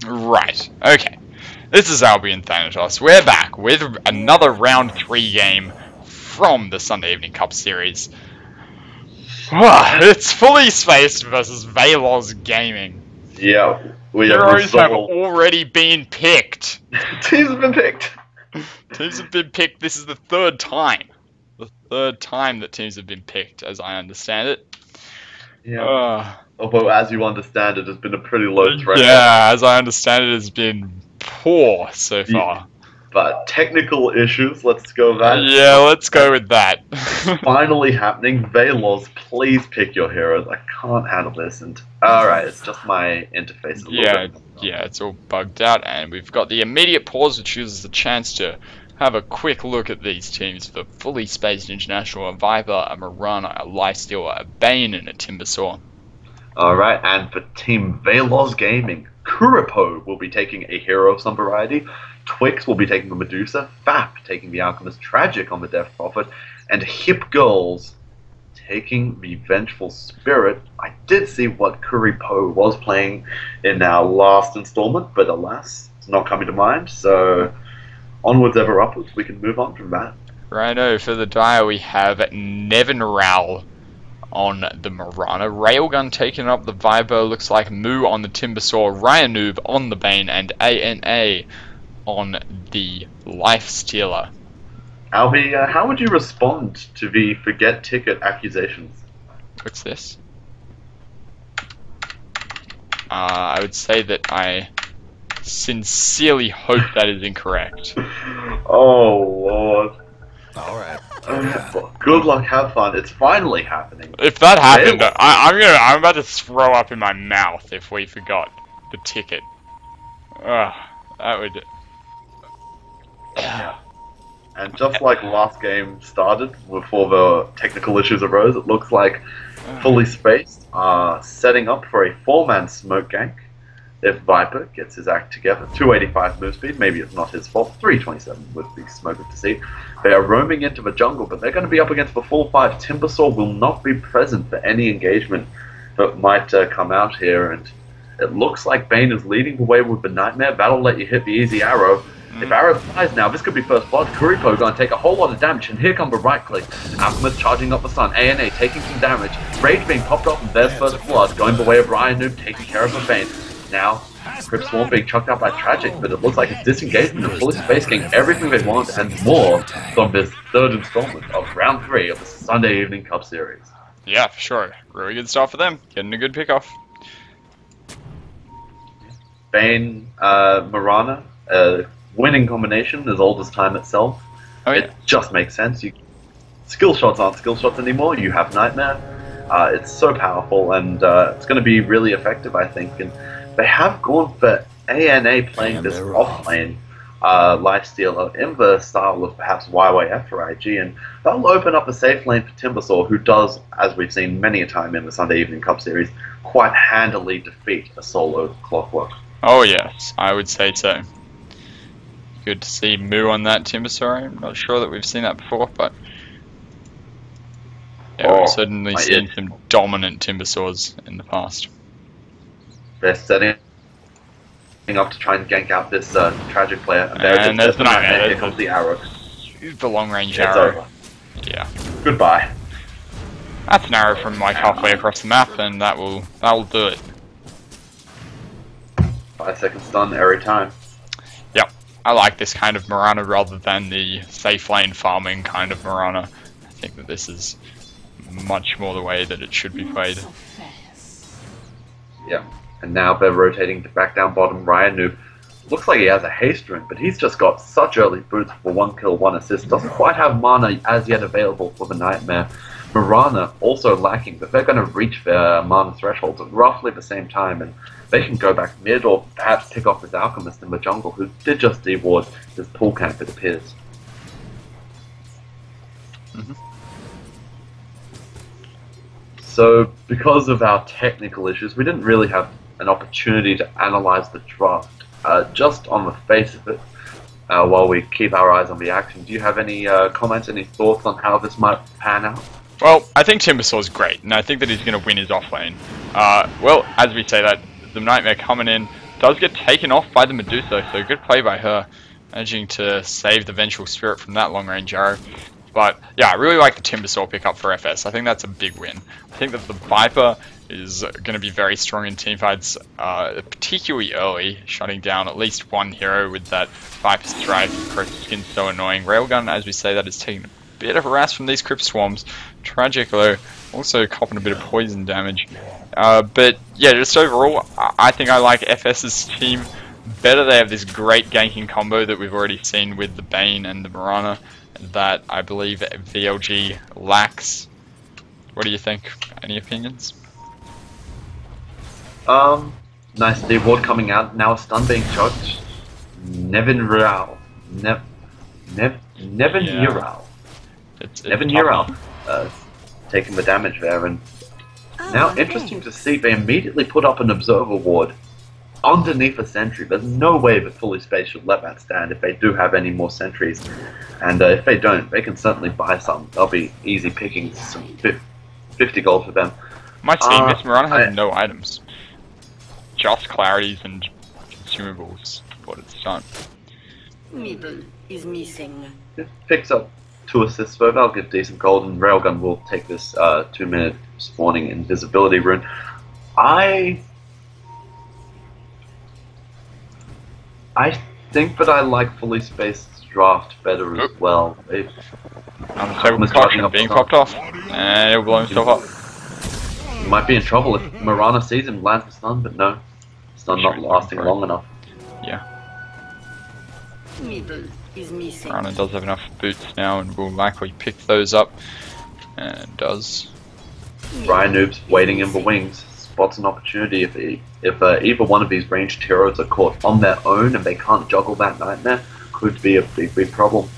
Right, okay. This is Albion Thanatos. We're back with another round 3 game from the Sunday Evening Cup series. It's fully spaced versus Vailoz Gaming. Yeah, we have Heroes have resolved. already been picked. Teams have been picked. Teams have been picked. This is the third time. The third time that teams have been picked, as I understand it. Yeah. Although, as you understand, it has been a pretty low threshold. Yeah, as I understand it, has been poor so far. But technical issues, let's go with that. Yeah, let's go with that. Finally happening. Vailoz, please pick your heroes. I can't handle this. And alright, it's just my interface. Yeah, it's all bugged out, and we've got the immediate pause, which gives us a chance to have a quick look at these teams for fully spaced international: a Viper, a Marana, a Lifestealer, a Bane, and a Timbersaw. Alright, and for Team Vailoz Gaming, Kuripo will be taking a hero of some variety, Twix will be taking the Medusa, Fap taking the Alchemist Tragic on the Death Prophet, and Hip Girls taking the Vengeful Spirit. I did see what Kuripo was playing in our last installment, but alas, it's not coming to mind, so onwards ever upwards, we can move on from that. Righto, for the Dire we have Nevin Rao on the Marana, Railgun taking up the Viper, looks like Moo on the Timbersaw, Ryanoob on the Bane, and ANA on the Lifestealer. Albi, how would you respond to the forget ticket accusations? What's this? I would say that I sincerely hope that is incorrect. Oh lord. Alright. Good luck, have fun. It's finally happening. If that happened, I'm about to throw up in my mouth if we forgot the ticket. That would. Yeah. And just like last game started, before the technical issues arose, it looks like fully spaced are setting up for a 4-man smoke gank. If Viper gets his act together, 285 move speed, maybe it's not his fault, 327 would be smoker to see. They are roaming into the jungle, but they're going to be up against the full 5. Timbersaw will not be present for any engagement that might come out here, and it looks like Bane is leading the way with the Nightmare. That'll let you hit the easy arrow. If arrow flies now, this could be first blood. Kuripo going to take a whole lot of damage, and here comes the right click. Alchemist charging up the sun. ANA taking some damage. Rage being popped off, and there's first blood. Going the way of Ryanoob, taking care of the Bane. Now, Crypt Swarm being chucked out by Tragic, but it looks like it's disengagement and fully space getting everything they want and more from this third installment of round 3 of the Sunday Evening Cup series. Yeah, for sure. Really good start for them. Getting a good pick off. Bane, Marana, winning combination as old as time itself. Oh, yeah. It just makes sense. Skill shots aren't skill shots anymore. You have Nightmare. It's so powerful, and it's going to be really effective, I think. And they have gone for ANA playing this off-lane Lifestealer in the style of perhaps YYF for IG, and that'll open up a safe lane for Timbersaw, who does, as we've seen many a time in the Sunday Evening Cup series, quite handily defeat a solo Clockwork. Oh yes, I would say so. Good to see Moo on that Timbersaw. I'm not sure that we've seen that before, but yeah, we've certainly seen some dominant Timbersaws in the past. They're setting up to try and gank out this Tragic player. And there's the Nightmare. Here comes the arrow. The long range It's arrow. over. Yeah. Goodbye. That's an arrow from like halfway across the map, and that'll do it. 5-second stun every time. Yep. I like this kind of Marana rather than the safe lane farming kind of Marana. I think that this is much more the way that it should be played. Yeah. And now they're rotating to back down bottom. Ryanoob looks like he has a haste rune, but he's just got such early boots for 1 kill, 1 assist. Doesn't quite have mana as yet available for the Nightmare. Marana also lacking, but they're going to reach their mana thresholds at roughly the same time, and they can go back mid or perhaps pick off this Alchemist in the jungle, who did just deward his pool camp, it appears. So, because of our technical issues, we didn't really have an opportunity to analyze the draft. Just on the face of it, while we keep our eyes on the action, do you have any comments, any thoughts on how this might pan out? Well, I think Timbersaw's great, and I think that he's going to win his offlane. Well, as we say that, the Nightmare coming in, does get taken off by the Medusa, so good play by her, managing to save the Vengeful Spirit from that long range arrow. But yeah, I really like the Timbersaw pickup for FS. I think that's a big win. I think that the Viper is going to be very strong in teamfights, particularly early, shutting down at least one hero with that Viper Strike. Crypt Skin's so annoying. Railgun, as we say, that is taking a bit of harass from these Crypt Swarms. Tragic though, also copping a bit of poison damage. But yeah, just overall, I think I like FS's team better. They have this great ganking combo that we've already seen with the Bane and the Mirana that I believe VLG lacks. What do you think? Any opinions? Nice D ward coming out. Now a stun being chucked. Nevin Rao. Nevin Urao. Nevin Urao. Taking the damage there, and now interesting to see they immediately put up an observer ward underneath a sentry. There's no way that Fully Space should let that stand if they do have any more sentries, and if they don't, they can certainly buy some. They'll be easy pickings, some 50 gold for them. My team, this Mirana has no items, just clarities and consumables. What it's done. Middle is missing. It picks up 2 assists though. That'll get decent gold, and Railgun will take this 2-minute spawning invisibility rune. I think that I like Fully Spaced draft better as well. Being popped off, and he'll blow himself up. He might be in trouble if Mirana sees him, lands the stun, but no. Stun not lasting long enough. Yeah. Middle is missing. Mirana does have enough boots now and will likely pick those up. And does. Ryan Noob's waiting in the wings. Spots an opportunity if either one of these ranged heroes are caught on their own and they can't juggle that nightmare, could be a big problem.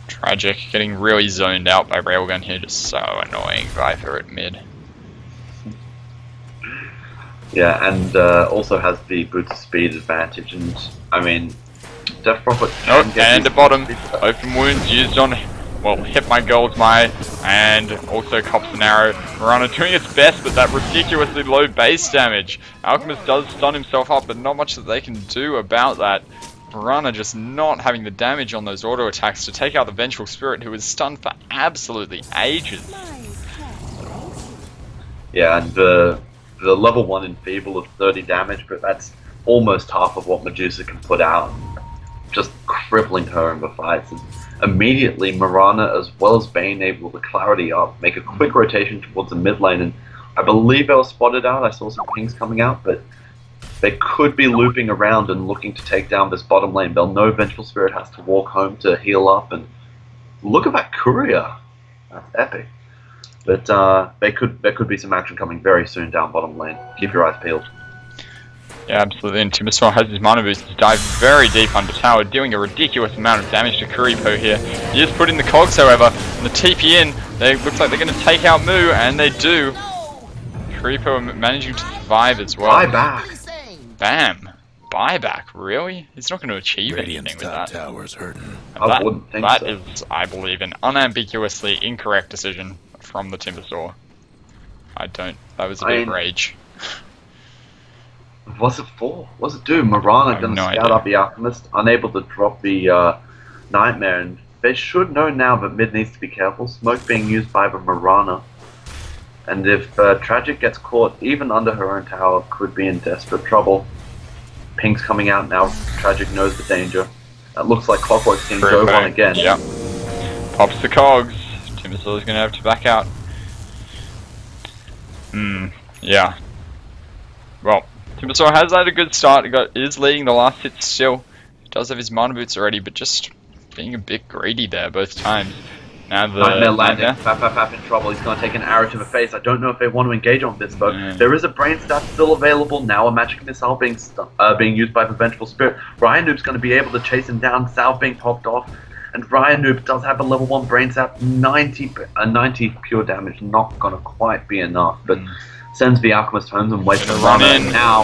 Tragic, getting really zoned out by Railgun here, just so annoying. Viper at mid. Yeah, and also has the boots speed advantage, and I mean, Death Prophet. Oh, and at bottom, open wounds used on. Well, hit my gold, and also cops an arrow. Mirana doing its best, but that ridiculously low base damage. Alchemist does stun himself up, but not much that they can do about that. Mirana just not having the damage on those auto attacks to take out the Vengeful Spirit, who was stunned for absolutely ages. Yeah, and the level 1 Enfeeble of 30 damage, but that's almost half of what Medusa can put out. Just crippling her in the fights. And immediately, Mirana, as well as Bane, able to clarity up, make a quick rotation towards the mid lane, and I believe they were spotted out. I saw some pings coming out, but they could be looping around and looking to take down this bottom lane. They'll know Vengeful Spirit has to walk home to heal up, and look at that courier. That's epic. But there could be some action coming very soon down bottom lane. Keep your eyes peeled. Yeah, absolutely, and Timbersaw has his mana boost to dive very deep under tower, dealing a ridiculous amount of damage to Kuripo here. He just put in the cogs, however, and the TP in, looks like they're going to take out Moo, and they do. Kuripo managing to survive as well. Buyback! Bam! Buyback, really? He's not going to achieve anything with that. Tower's hurting. I wouldn't think so. That is, I believe, an unambiguously incorrect decision from the Timbersaw. That was a bit of rage. What's it for? What's it do? Mirana gonna scout up the Alchemist, unable to drop the Nightmare, and they should know now that mid needs to be careful. Smoke being used by the Mirana, and if Tragic gets caught even under her own tower, could be in desperate trouble. Ping's coming out now. Tragic knows the danger. That looks like Clockwork's gonna go on again. Yep. Pops the cogs. Timbersaw's gonna have to back out. Yeah. Well, Timbersaw has had a good start. Is leading the last hit still. He does have his mana boots already, but just being a bit greedy there both times. Now the Nightmare landing. Fap in trouble. He's going to take an arrow to the face. I don't know if they want to engage on this, though. There is a brain stat still available. Now a magic missile being used by the Vengeful Spirit. Ryan Noob's going to be able to chase him down. Salve being popped off. And Ryan Noob does have a level 1 brain sap. 90 pure damage. Not going to quite be enough, but sends the Alchemist home and waits to run in. Now,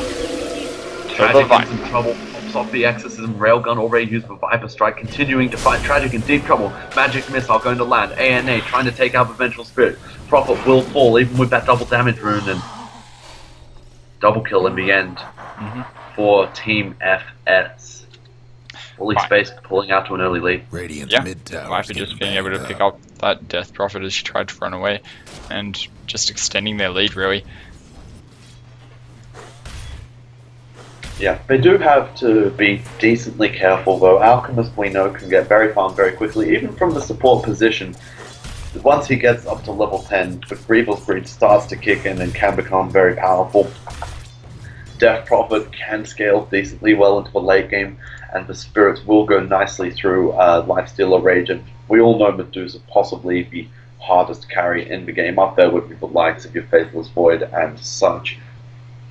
Tragic in some trouble. Pops off the Exorcism. Railgun already used the Viper Strike. Continuing to fight. Tragic in deep trouble. Magic Missile going to land. ANA trying to take out the Vengeful Spirit. Prophet will fall even with that double damage rune, and double kill in the end. for Team FS. Fully Right. spaced, pulling out to an early lead. Radiant's Yeah, mid tower. Viper just being able to pick up that Death Prophet as she tried to run away, and just extending their lead really. Yeah, they do have to be decently careful though. Alchemist, we know, can get very far very quickly, even from the support position. Once he gets up to level 10, the Grievel's Greed starts to kick in and can become very powerful. Death Prophet can scale decently well into the late game, and the Spirits will go nicely through Lifestealer Rage, and we all know Medusa possibly the hardest carry in the game, up there with the likes of your Faithless Void and such.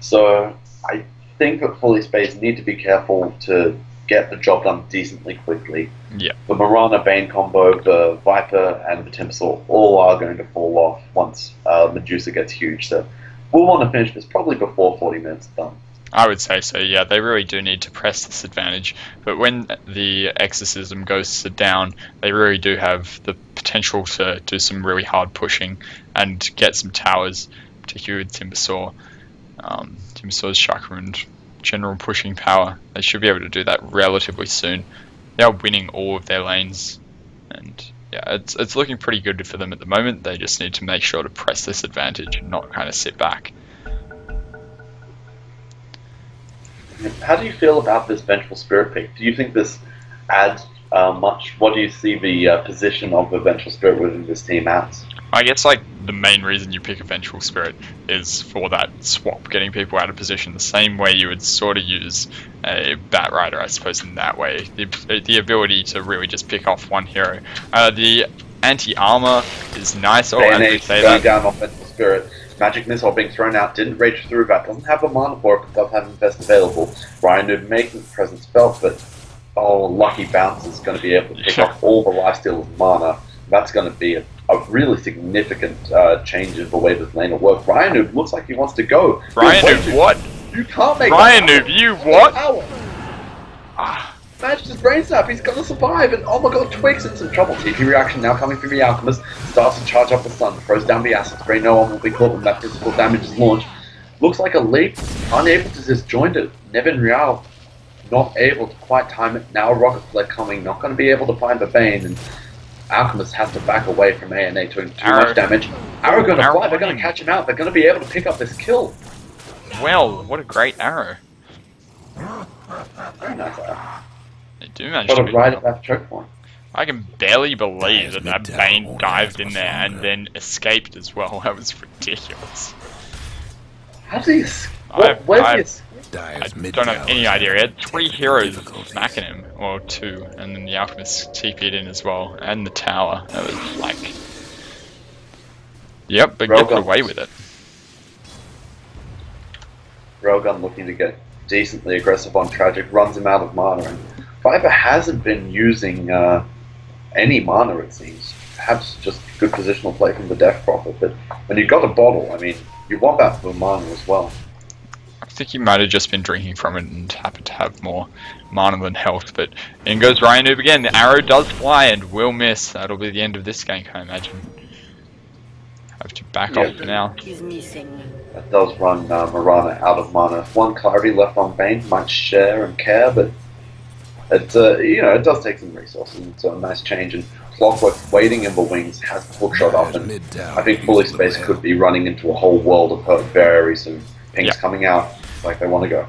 So I think that fully spaced need to be careful to get the job done decently quickly. Yeah. The Mirana Bane combo, the Viper, and the Timbersaw all are going to fall off once Medusa gets huge, so we'll want to finish this probably before 40 minutes are done. I would say so, yeah. They really do need to press this advantage. But when the Exorcism goes down, they really do have the potential to do some really hard pushing and get some towers, particularly with Timbersaw. Timbersaw's chakra and general pushing power. They should be able to do that relatively soon. They are winning all of their lanes. And yeah, it's looking pretty good for them at the moment. They just need to make sure to press this advantage and not kind of sit back. How do you feel about this Vengeful Spirit pick? Do you think this adds much? What do you see the position of the Vengeful Spirit within this team as? I guess like the main reason you pick a Vengeful Spirit is for that swap, getting people out of position, the same way you would sort of use a Bat Rider, I suppose, in that way. The ability to really just pick off one hero. The anti-armor is nice. Oh, and they say going that. down off Vengeful Spirit. Magic Missile being thrown out, didn't rage through that, doesn't have the mana for it, but does have Infest available. Ryan Noob making his presence felt, but lucky Bounce is going to be able to pick off all the lifesteal's mana. That's going to be a really significant change in the way this lane will work. Ryan Noob looks like he wants to go. Ryan Noob, what? You can't make Ryan Noob, you what? Managed his brain snap, he's gonna survive, and oh my god, Twig's in some trouble. TP reaction now coming from the Alchemist, starts to charge up the stun, throws down the acid spray, no one will be caught when that physical damage is launched. Looks like a leap, unable to disjoint it. Nevin Real not able to quite time it. Now a Rocket Flare coming, not going to be able to find the Bane, and Alchemist has to back away from ANA doing too much damage. Arrow going to fly, they're going to catch him out, they're going to be able to pick up this kill. Well, what a great arrow. Very nice arrow. They do manage Got to it be right at that choke point. I can barely believe that Bane dived in there and then escaped as well. That was ridiculous. How did he escape? Where's he I don't have any idea. He had 3 heroes smacking him, or 2, and then the Alchemist TP'd in as well, and the tower. That was like... Yep, but gets away with it. Railgun looking to get decently aggressive on Tragic, runs him out of mana, and Viper hasn't been using any mana, it seems. Perhaps just good positional play from the Death Prophet, but when you've got a bottle, I mean, you want that for mana as well. I think he might have just been drinking from it and happened to have more mana than health, but in goes Ryan Noob again. The arrow does fly and will miss. That'll be the end of this gank, I imagine. Have to back off for now. He's missing. That does run Mirana out of mana. One clarity left on Bane, might share and care, but it it does take some resources. It's a nice change, and Clockwork waiting in the wings has the hook shot up, and I think Fully Space could be running into a whole world of hurt very soon. Ping's coming out like they want to go.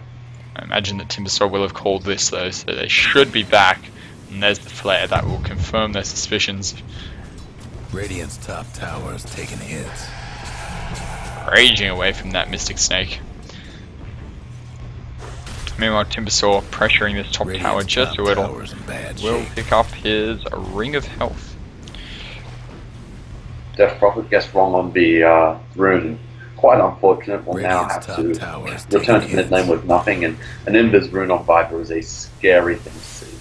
I imagine that Timbersaw will have called this though, so they should be back. And there's the flare that will confirm their suspicions. Radiant's top tower is taking hits. Raging away from that Mystic Snake. Meanwhile, Timbersaw pressuring this top tower just a little. Will pick up his Ring of Health. Death Prophet gets wrong on the rune. Quite unfortunate. We'll now have to return to mid lane with nothing, and an Invis rune on Viper is a scary thing to see.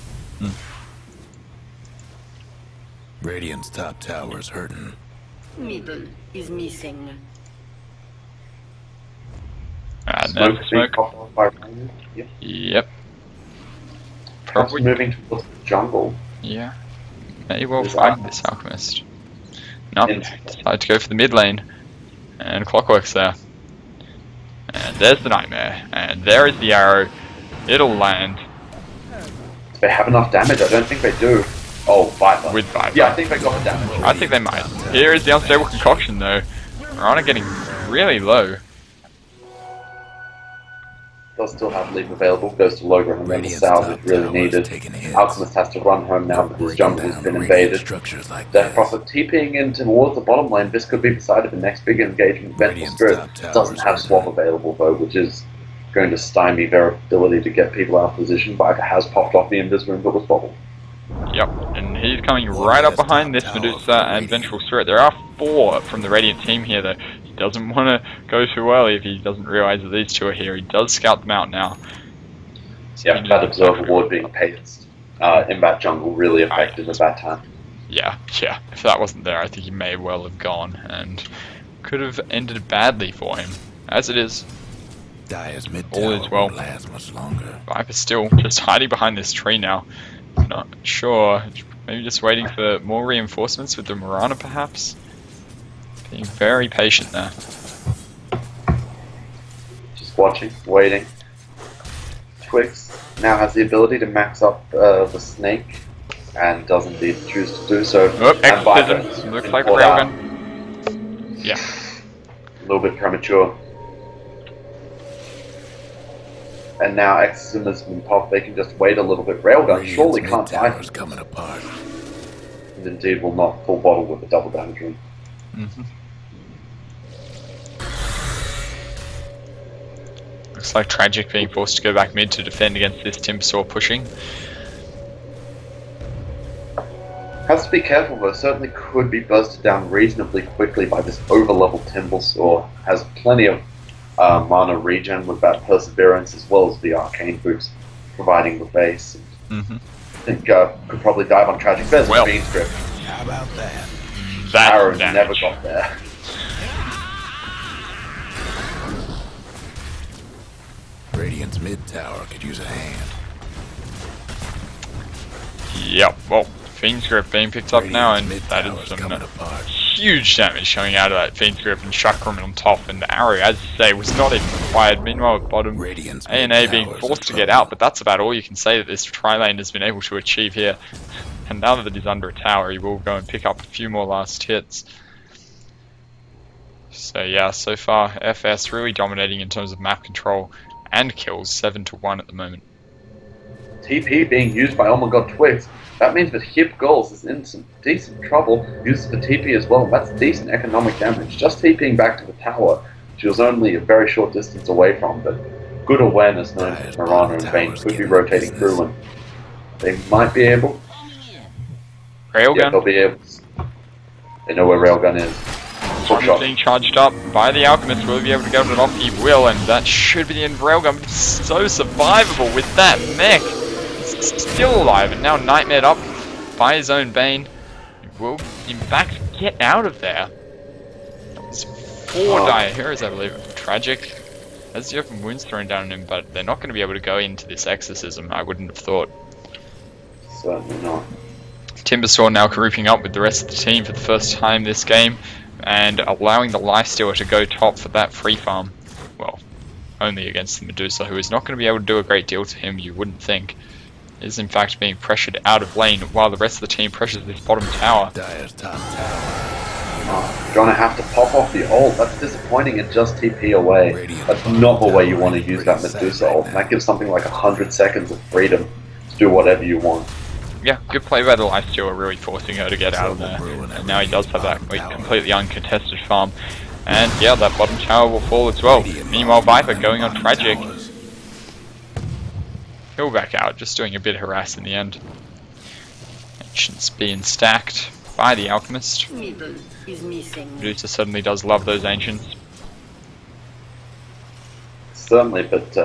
Radiant's top tower is hurting. Middle is missing. Smoke. Yep. Yep. Perhaps Probably. moving towards the jungle. Yeah. May well find this Alchemist. Nope. Decide to go for the mid lane. And Clockwork's there. And There's the Nightmare, and there is the arrow. It'll land. Do they have enough damage? I don't think they do. Oh, Viper. With Viper. Yeah, I think they got the damage. I think they might. Here is the unstable concoction though. Marana getting really low. Does still have leap available, goes to low ground, and then the Radiant's salve top is really tower needed. is taking hits. Alchemist has to run home now because his jungle has been Radiant invaded. structures like Death this. Prophet TPing in towards the bottom lane. This could be the side of the next big engagement. Vengeful Radiant's Spirit top tower doesn't is have ready. swap available though, which is going to stymie their ability to get people out of position. Viper has popped off the Invis room that was bubbled. Yep, and he's coming right up behind this Medusa and Vengeful Spirit. There are 4 from the Radiant team here though. He doesn't want to go too early if he doesn't realize that these 2 are here. He does scout them out now. So Yeah, that Observer Ward being paced in that jungle really effective at that time. Yeah. If that wasn't there, I think he may well have gone and could have ended badly for him. As it is, Dire's mid all is tower well. won't last much longer. Viper's still just hiding behind this tree now. Not sure. Maybe just waiting for more reinforcements with the Marana, perhaps? Being very patient there. Just watching, waiting. Twix now has the ability to max up the snake, and does indeed choose to do so. Oh, And Viper exorcism. Looks has like a caught out. railgun. Yeah. A little bit premature. And now Exorcism has been popped, they can just wait a little bit. Railgun surely Radiant's can't mid die. tower's coming apart. And indeed will not full bottle with the double damage room. Looks like Tragic being forced to go back mid to defend against this Timbersaw pushing. Has to be careful though, certainly could be bursted down reasonably quickly by this over-level Timbersaw. Has plenty of mana regen with that Perseverance as well as the Arcane boots providing the base. I think could probably dive on Tragic. There's Well. the Fiend Script. How about that? That Arrow damage. never got there. Radiant's mid tower could use a hand. Yep, well, Fiend's Grip being picked up now, and Radiant's that mid is tower's some coming apart. huge damage coming out of that Fiend's Grip and Chakram on top, and the arrow, as you say, was not even required. Meanwhile, at bottom, Radiant's A&A mid being tower's forced to in get trouble. out, but that's about all you can say that this tri-lane has been able to achieve here. And now that he's under a tower, he will go and pick up a few more last hits. So yeah, so far, FS really dominating in terms of map control and kills, 7-1 at the moment. TP being used by Oh My God Twigs. That means that Hip Goals is in some decent trouble. Uses the TP as well. That's decent economic damage. Just TPing back to the tower. She was only a very short distance away from, but good awareness knowing that Marana and Vayne could be rotating through, and they might be able. Railgun. Yeah, they'll be able. They know where Railgun is. Full shot. Being charged up by the Alchemist. Will he be able to get it off? He will, and that should be the end of Railgun. But it's so survivable with that mech. He's still alive, and now nightmared up by his own Bane. He will, in fact, get out of there. There's 4 dire heroes, I believe. Tragic. Has the open wounds thrown down on him, but they're not going to be able to go into this exorcism, I wouldn't have thought. Certainly not. Timbersaw now grouping up with the rest of the team for the first time this game, and allowing the Lifestealer to go top for that free farm. Well, only against the Medusa, who is not going to be able to do a great deal to him, you wouldn't think. Is in fact being pressured out of lane while the rest of the team pressures this bottom tower. Dire's top tower. Gonna have to pop off the ult. That's disappointing and just TP away. That's not the way you want to use that Medusa ult. That gives something like 100 seconds of freedom to do whatever you want. Yeah, good play by the Lifestealer, really forcing her to get out of there. And now he does have that completely uncontested farm. And yeah, that bottom tower will fall as well. Meanwhile, Viper going on Tragic. He'll back out, just doing a bit of harass in the end. Ancients being stacked by the Alchemist. Middle is missing. Medusa certainly does love those Ancients. Certainly, but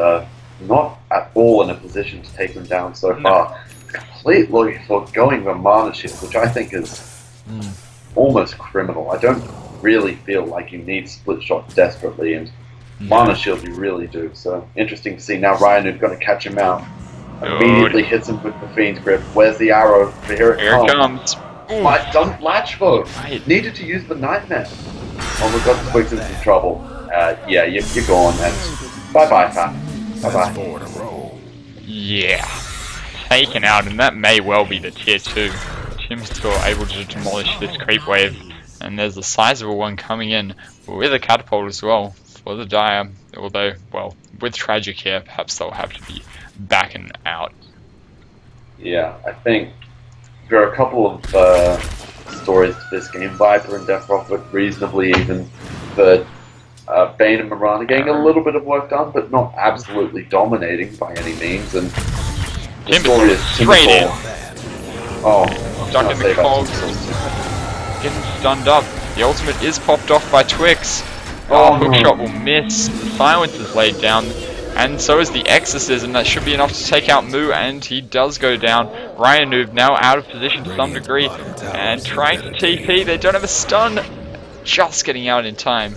not at all in a position to take them down so far. Completely forgoing the mana shield, which I think is almost criminal. I don't really feel like you need split shot desperately, and mana shield you really do. So interesting to see. Now Ryan going to catch him out. Immediately hits him with the Fiend's Grip. Where's the arrow? Here it comes. But don't latch though. Needed to use the Nightmare. Oh my God, Twigs into trouble. Yeah, you're gone. And Bye-bye, Fat. That's Bye-bye. 4 in a row. Yeah. Taken out, and that may well be the tier 2. Tim's still able to demolish this creep wave. And there's a sizable one coming in with a catapult as well for the Dire. Although, well, with Tragic here, perhaps they'll have to be backing out. Yeah, I think there are a couple of stories to this game. Viper and Death Prophet reasonably even, but Bane and Mirana getting a little bit of work done, but not absolutely dominating by any means. And the story is straight in. Oh, Stuck in the cogs. Getting stunned up. The ultimate is popped off by Twix. Oh, hookshot will miss. The silence is laid down. And so is the Exorcism. That should be enough to take out Moo, and he does go down. Ryan Noob now out of position to some degree. And trying to TP. They don't have a stun. Just getting out in time.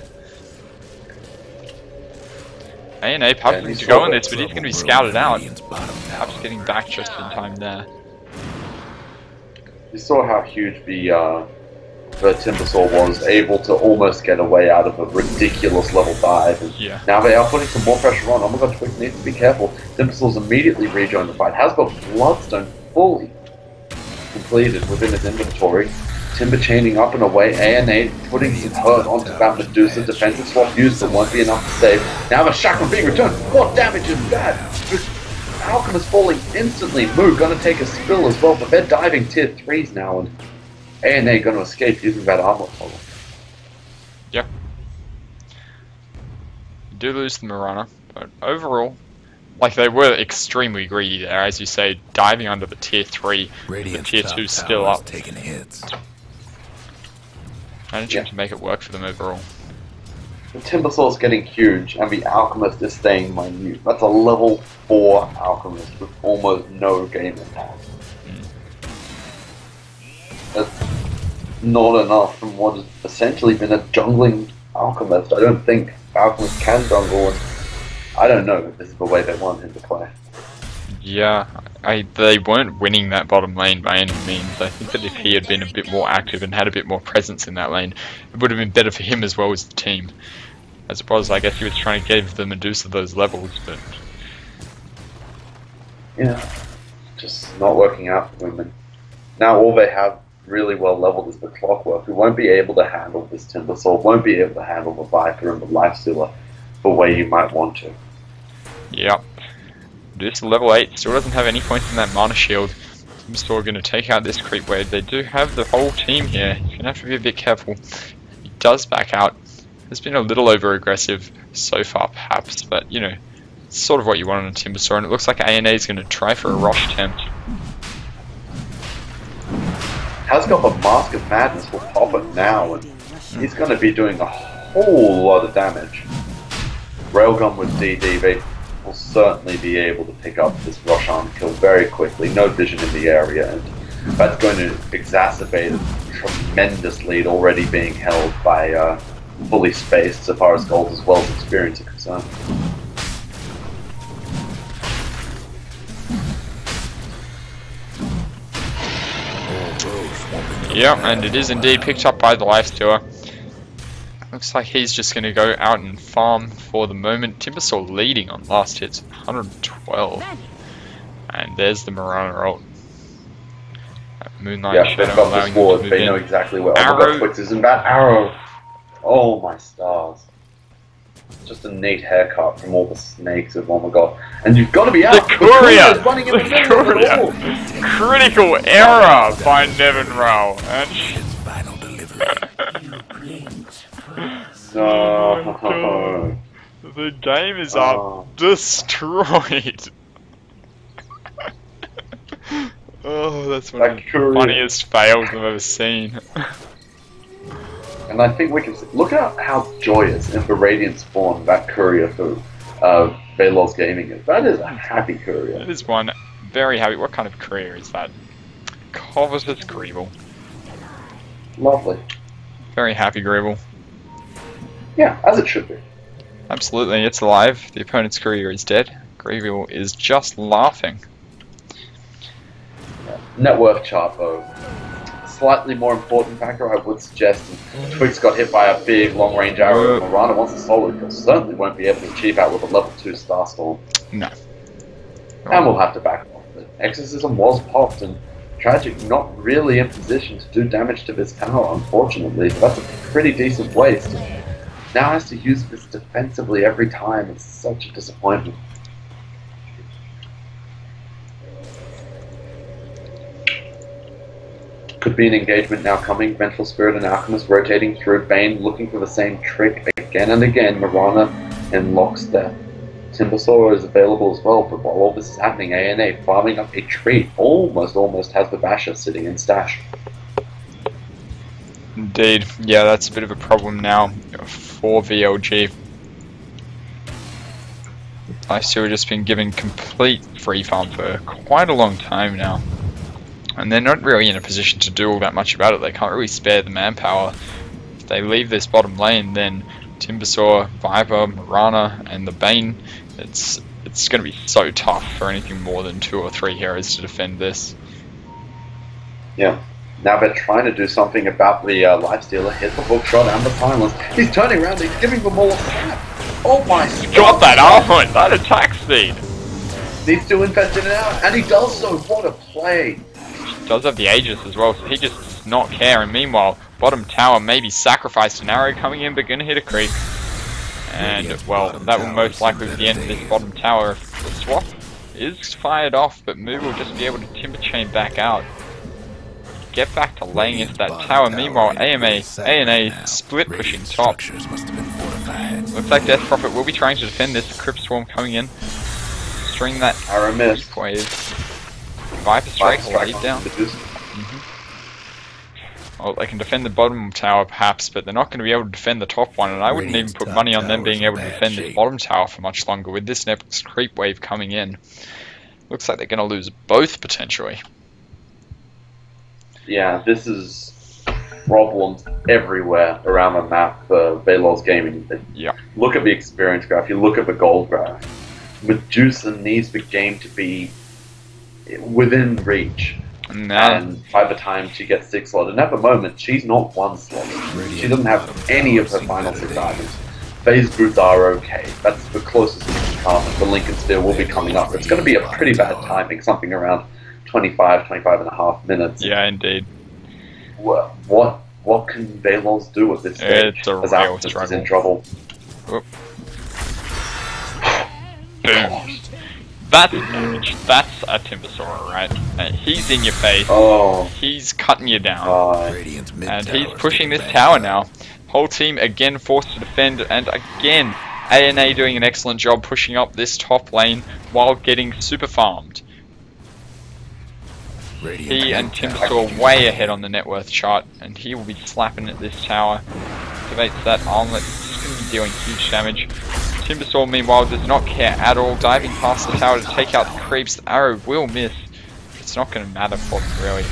A&A probably to go on this, but he's going to be scouted out. Perhaps getting back just in time there. You saw how huge the Timbersaw was, able to almost get away out of a ridiculous level dive. And Yeah. now they are putting some more pressure on. Oh my god, Twix needs to be careful. Timbersaw's immediately rejoined the fight. Has got Bloodstone fully completed within his inventory. Timber chaining up and away. A&A putting some hurt onto that Medusa. Defensive swap used, but won't be enough to save. Now the Chakra being returned. What damage is that? Alchemist falling instantly. Moo gonna take a spill as well, but they're diving tier 3s now, and A&A gonna escape using that armor toggle. Yep. You do lose the Mirana, but overall, like, they were extremely greedy there, as you say, diving under the tier 3, the tier 2 still up. Taking hits. Managing to make it work for them overall. The Timbersaw's getting huge, and the Alchemist is staying minute. That's a level 4 Alchemist with almost no game impact. That's not enough from what has essentially been a jungling Alchemist. I don't think Alchemist can jungle, and I don't know if this is the way they want him to play. Yeah, they weren't winning that bottom lane by any means. I think that if he had been a bit more active and had a bit more presence in that lane, it would have been better for him as well as the team. As it was, I guess he was trying to give the Medusa those levels, but... Yeah, just not working out for women. Now all they have really well leveled is the Clockwork, who won't be able to handle this Timbersaw, won't be able to handle the Viper and the Lifestealer the way you might want to. Yep. This level 8 still doesn't have any points in that mana shield. Timbersaw going to take out this creep wave. They do have the whole team here. You're going to have to be a bit careful. He does back out. Has been a little over aggressive so far perhaps, but you know, it's sort of what you want on a Timbersaw, and it looks like A&A is going to try for a rush attempt. Has got the Mask of Madness will pop it now, and he's going to be doing a whole lot of damage. Railgun with DD, they will certainly be able to pick up this rush arm kill very quickly. No vision in the area, and that's going to exacerbate a tremendous lead already being held by fully spaced so far as gold as well as experience are concerned. Yep, and it is indeed picked up by the Lifestealer. Looks like he's just going to go out and farm for the moment. Timbersaw leading on last hits, 112. And there's the Mirana ult. Moonlight Shadow they've got allowing the them sword, to move they in. know exactly where Arrow. Twix is, and that arrow, oh my stars. Just a neat haircut from all the snakes of, oh my god. And you've got to be out! The courier! The running in the middle of it all! Critical error by Nevin Rao. And Final delivery. No. the game is up. Destroyed. Oh, that's one of the funniest fails I've ever seen. And I think we can see, look at how joyous in the Radiant spawn that courier for Vailoz Gaming is. That is a happy courier. That is one very happy. What kind of career is that? Covetous Greeble. Lovely. Very happy Greeble. Yeah, as it should be. Absolutely, it's alive. The opponent's courier is dead. Greeble is just laughing. Net worth chart though. Slightly more important factor, I would suggest. Twix got hit by a big long range arrow. Mirana wants a solo kill. Certainly won't be able to achieve that with a level into Starstorm. No. And we'll have to back off. But Exorcism was popped, and Tragic not really in position to do damage to this tower, unfortunately. That's a pretty decent waste. Now has to use this defensively every time. It's such a disappointment. Could be an engagement now coming. Vengeful Spirit and Alchemist rotating through. Bane looking for the same trick again and again. Mirana in lockstep. Timbersaw is available as well, but while all this is happening, ANA farming up a tree. Almost has the Basher sitting in stash. Indeed. Yeah, that's a bit of a problem now for VLG. I see we've just been given complete free farm for quite a long time now. And they're not really in a position to do all that much about it. They can't really spare the manpower. If they leave this bottom lane, then Timbersaw, Viper, Mirana, and the Bane, it's going to be so tough for anything more than 2 or 3 heroes to defend this. Yeah. Now they're trying to do something about the Lifestealer. Hit the hook shot and the silence. He's turning around, he's giving them all a snap. Oh my god! Got that armor, that attack speed! Needs to invest in it out, and he does so. What a play! He does have the Aegis as well, so he just does not care. And meanwhile, bottom tower maybe sacrificed an arrow coming in, but gonna hit a creep. And, well, that will most likely be the end of this bottom tower if the swap is fired off, but Moo will just be able to timber chain back out. Get back to laying into that tower. Meanwhile, ANA split pushing top. Looks like Death Prophet will be trying to defend this. Crypt Swarm coming in. String that arrow miss. Wave. Viper Strike laid down. Well, they can defend the bottom tower perhaps, but they're not going to be able to defend the top one, and I wouldn't even put money on them being able to defend this bottom tower for much longer with this next creep wave coming in. Looks like they're going to lose both potentially. Yeah, this is problems everywhere around the map for Vailoz Gaming. Yeah. Look at the experience graph, you look at the gold graph. Medusa needs the game to be within reach. And by the time she gets 6 slot, and at the moment she's not 1 slot. She doesn't have any of her final 6 items. Phase boots are okay. That's the closest we can come. The Lincoln Steel will be coming up. It's going to be a pretty bad timing, something around 25 and a half minutes. Yeah, indeed. What can Vailoz do at this stage? It's a real struggle. Is in trouble. Boom. That's damage. That's a Timbersaw, right? He's in your face. Oh. He's cutting you down. And he's pushing this tower now. Whole team again forced to defend, and again ANA doing an excellent job pushing up this top lane while getting super farmed. He and Timbersaw way ahead on the net worth chart, and he will be slapping at this tower. Activates that armlet, he's going to be dealing huge damage. Timbersaw meanwhile does not care at all, diving past the tower to take out the creeps. The arrow will miss. It's not going to matter for them really.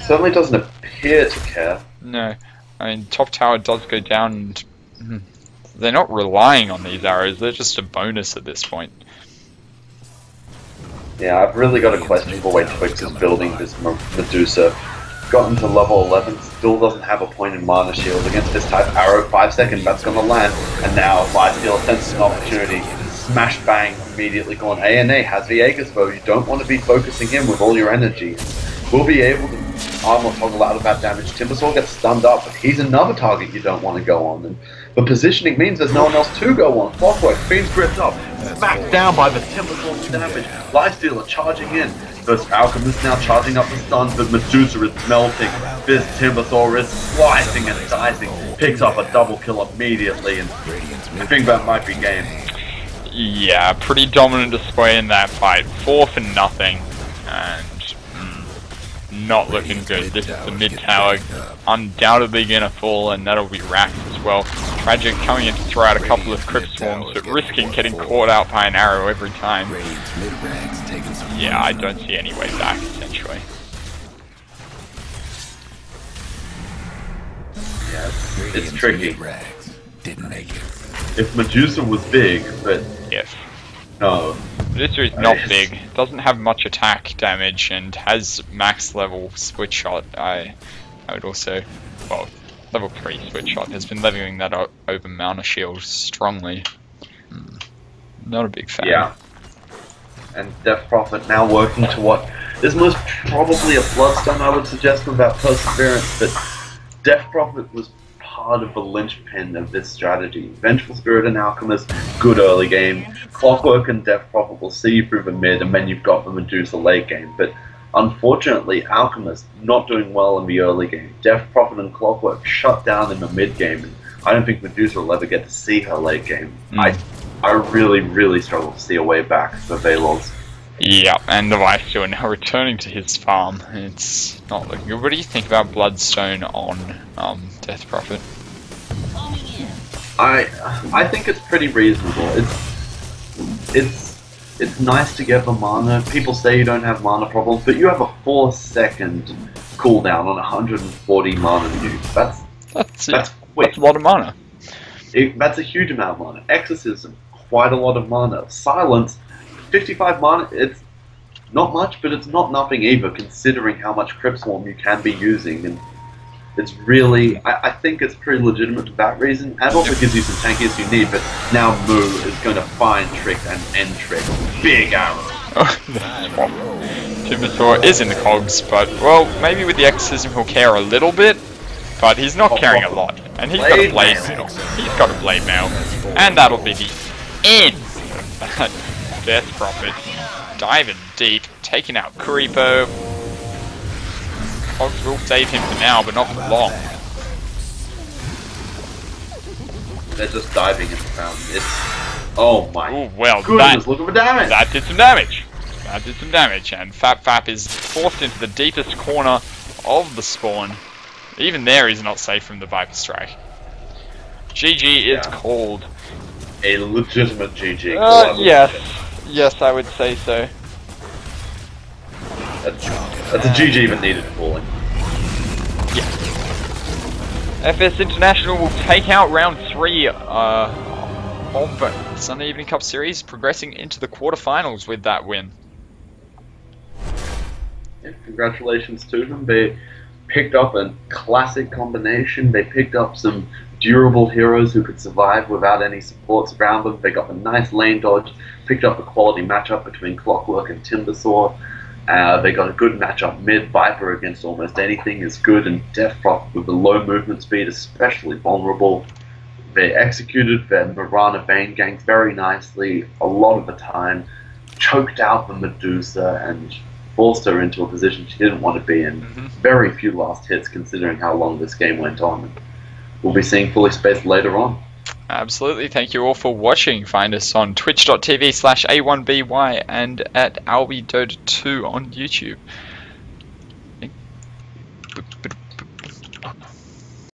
Certainly doesn't appear to care. No, I mean top tower does go down, and they're not relying on these arrows, they're just a bonus at this point. Yeah, I've really got a question for way Twix is building this Medusa. Gotten to level 11, still doesn't have a point in mana shield against this type arrow. 5 seconds, that's gonna land, and now Lifestealer senses an opportunity. Smash bang, immediately gone. ANA has the Aegis though, you don't want to be focusing in with all your energy. We'll be able to armor toggle out of that damage. Timbersaw gets stunned up, but he's another target you don't want to go on. And the positioning means there's no one else to go on. Clockwork, Fiend's gripped up, backed down by the Timbersaw's damage. Lifestealer charging in. This Alchemist now charging up the stuns, but Medusa is melting. This Timbersaw is slicing and dicing. Picks up a double kill immediately, and I think that might be game. Yeah, pretty dominant display in that fight. 4 for nothing, and not looking good. This is the mid tower, undoubtedly gonna fall, and that'll be racked as well. Tragic coming in to throw out a couple of Crypt Swarms, but risking getting caught out by an arrow every time. Yeah, I don't see any way back, essentially. Yeah, it's tricky. Didn't make it. If Medusa was big, but Yes. no. Medusa is not big, doesn't have much attack damage, and has max level switch shot. I would also, well, level 3 switch shot has been leveling that over mana shield strongly. Not a big fan. Yeah. And Death Prophet now working to what is most probably a Bloodstone, I would suggest, without Perseverance, but Death Prophet was part of the linchpin of this strategy. Vengeful Spirit and Alchemist, good early game. Clockwork and Death Prophet will see you through the mid, and then you've got the Medusa late game. But unfortunately, Alchemist not doing well in the early game. Death Prophet and Clockwork shut down in the mid game, and I don't think Medusa will ever get to see her late game. I really, really struggle to see a way back for Vailoz. Yeah, and the Vailoz are now returning to his farm. It's not looking good. What do you think about Bloodstone on Death Prophet? I think it's pretty reasonable. It's nice to get the mana. People say you don't have mana problems, but you have a 4-second cooldown on 140 mana use. That's quick. That's a lot of mana. That's a huge amount of mana. Exorcism, quite a lot of mana. Silence, 55 mana. It's not much, but it's not nothing either, considering how much Crypt Swarm you can be using. And it's really, I think it's pretty legitimate for that reason, and also gives you some tankies you need. But now Moo is going to find trick and end trick. Big arrow. Timbersaw is in the cogs, but well, maybe with the Exorcism he'll care a little bit, but he's not caring a lot. And he's got a blade mail. He's got a blade mail. And that'll be the end of that Death Prophet. Diving deep, taking out Kuripo. Cogs will save him for now, but not for long. They're just diving in the fountain. It's... Oh my goodness, look at the damage! That did some damage. That did some damage, and Fap is forced into the deepest corner of the spawn. Even there, he's not safe from the Viper Strike. GG is called. A legitimate GG. Yes, I would say so. That's a GG that needed calling. Yeah. FS International will take out round 3 of the Sunday Evening Cup Series, progressing into the quarterfinals with that win. Yeah, congratulations to them. They picked up a classic combination. They picked up some durable heroes who could survive without any supports around them. They got a nice lane dodge, picked up a quality matchup between Clockwork and Timbersaw. They got a good matchup mid. Viper against almost anything is good, and Death Prophet with the low movement speed, especially vulnerable. They executed their Marana Bane ganks very nicely a lot of the time, choked out the Medusa, and forced her into a position she didn't want to be in. Very few last hits considering how long this game went on. We'll be seeing Fully Spaced later on. Absolutely. Thank you all for watching. Find us on twitch.tv/A1BY and at AlbiDota2 on YouTube.